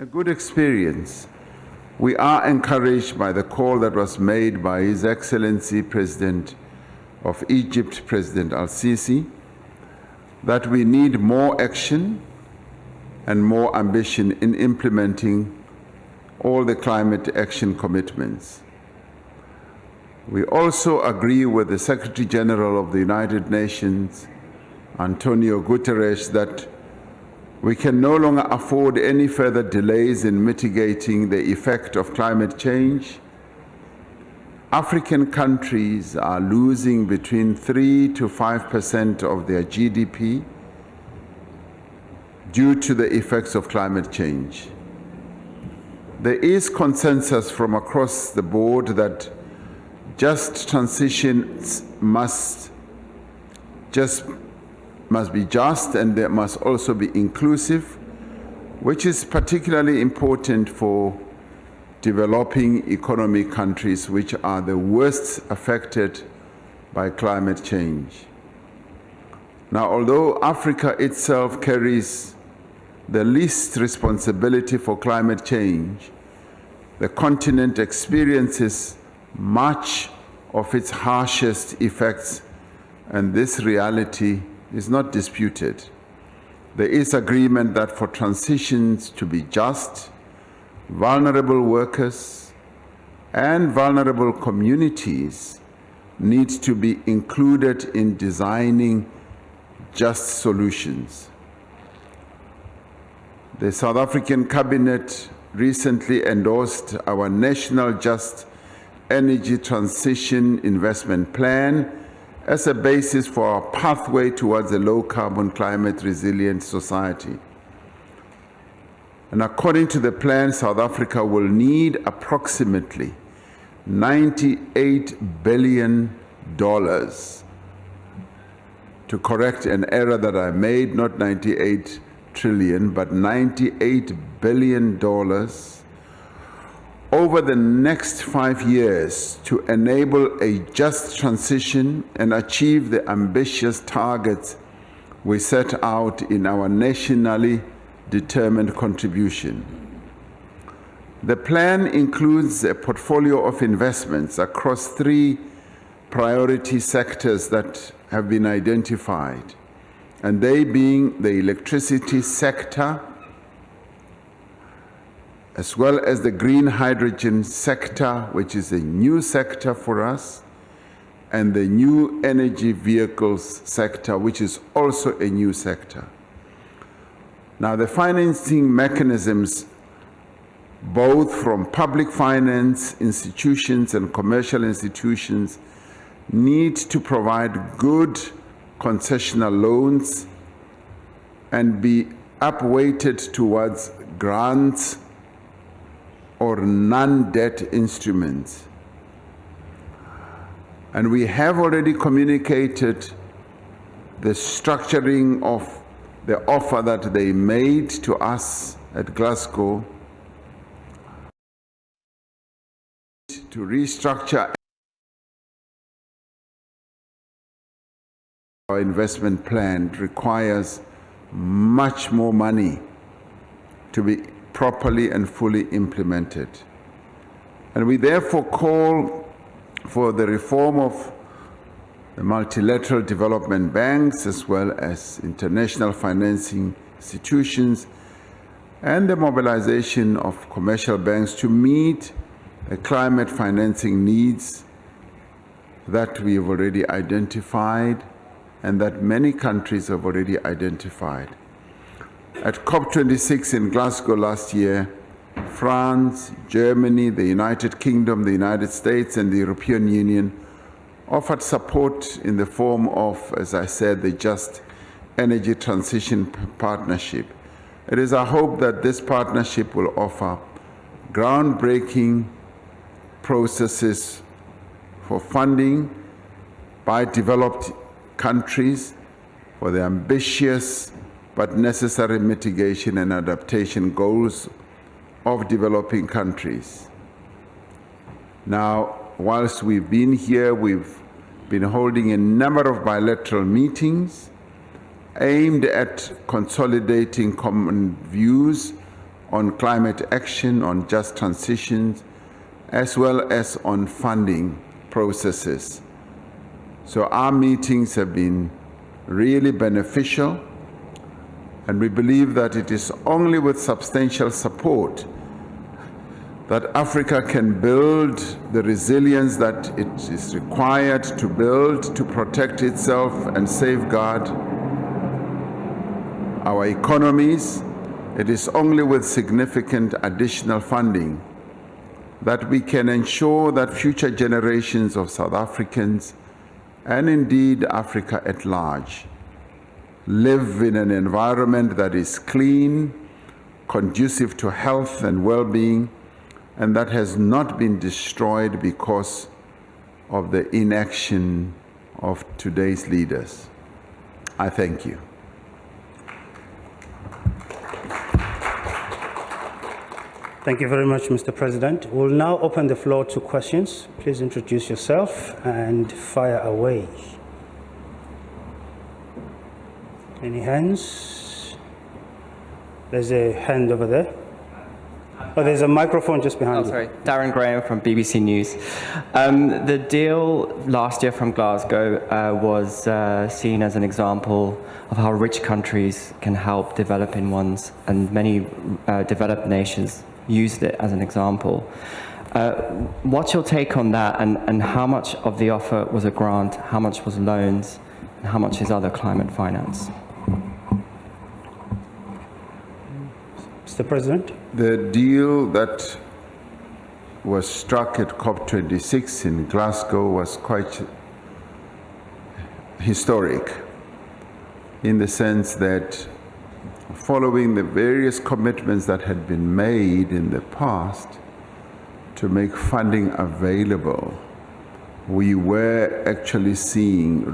a good experience. We are encouraged by the call that was made by His Excellency President of Egypt, President Al-Sisi, that we need more action and more ambition in implementing all the climate action commitments. We also agree with the Secretary General of the United Nations, Antonio Guterres, that we can no longer afford any further delays in mitigating the effect of climate change. African countries are losing between 3 to 5% of their GDP due to the effects of climate change. There is consensus from across the board that just transitions must be just, and they must also be inclusive, which is particularly important for developing economic countries, which are the worst affected by climate change. Now, although Africa itself carries the least responsibility for climate change, the continent experiences much of its harshest effects, and this reality is not disputed. There is agreement that for transitions to be just, vulnerable workers and vulnerable communities need to be included in designing just solutions. The South African Cabinet recently endorsed our National Just Energy Transition Investment Plan as a basis for our pathway towards a low-carbon, climate-resilient society. And according to the plan, South Africa will need approximately $98 billion to correct an error that I made, not 98 trillion, but $98 billion over the next 5 years to enable a just transition and achieve the ambitious targets we set out in our nationally determined contribution. The plan includes a portfolio of investments across 3 priority sectors that have been identified, and they being the electricity sector, as well as the green hydrogen sector, which is a new sector for us, and the new energy vehicles sector, which is also a new sector. Now, the financing mechanisms, both from public finance institutions and commercial institutions, need to provide good concessional loans and be upweighted towards grants or non-debt instruments. And we have already communicated the structuring of the offer that they made to us at Glasgow to restructure our investment plan. Requires much more money to be properly and fully implemented. And we therefore call for the reform of the multilateral development banks as well as international financing institutions and the mobilization of commercial banks to meet the climate financing needs that we have already identified and that many countries have already identified. At COP26 in Glasgow last year, France, Germany, the United Kingdom, the United States, and the European Union offered support in the form of, as I said, the Just Energy Transition Partnership. It is our hope that this partnership will offer groundbreaking processes for funding by developed countries for the ambitious but necessary mitigation and adaptation goals of developing countries. Now, whilst we've been here, we've been holding a number of bilateral meetings aimed at consolidating common views on climate action, on just transitions, as well as on funding processes. So our meetings have been really beneficial, and we believe that it is only with substantial support that Africa can build the resilience that it is required to build to protect itself and safeguard our economies. It is only with significant additional funding that we can ensure that future generations of South Africans, and indeed Africa at large, live in an environment that is clean, conducive to health and well-being, and that has not been destroyed because of the inaction of today's leaders. I thank you. Thank you very much, Mr. President. We'll now open the floor to questions. Please introduce yourself and fire away. Any hands? There's a hand over there. Oh, there's a microphone just behind you. Sorry, Darren Graham from BBC News. The deal last year from Glasgow was seen as an example of how rich countries can help developing ones, and many developed nations used it as an example. What's your take on that, and how much of the offer was a grant, how much was loans, and how much is other climate finance? Mr. President? The deal that was struck at COP26 in Glasgow was quite historic, in the sense that following the various commitments that had been made in the past to make funding available, we were actually seeing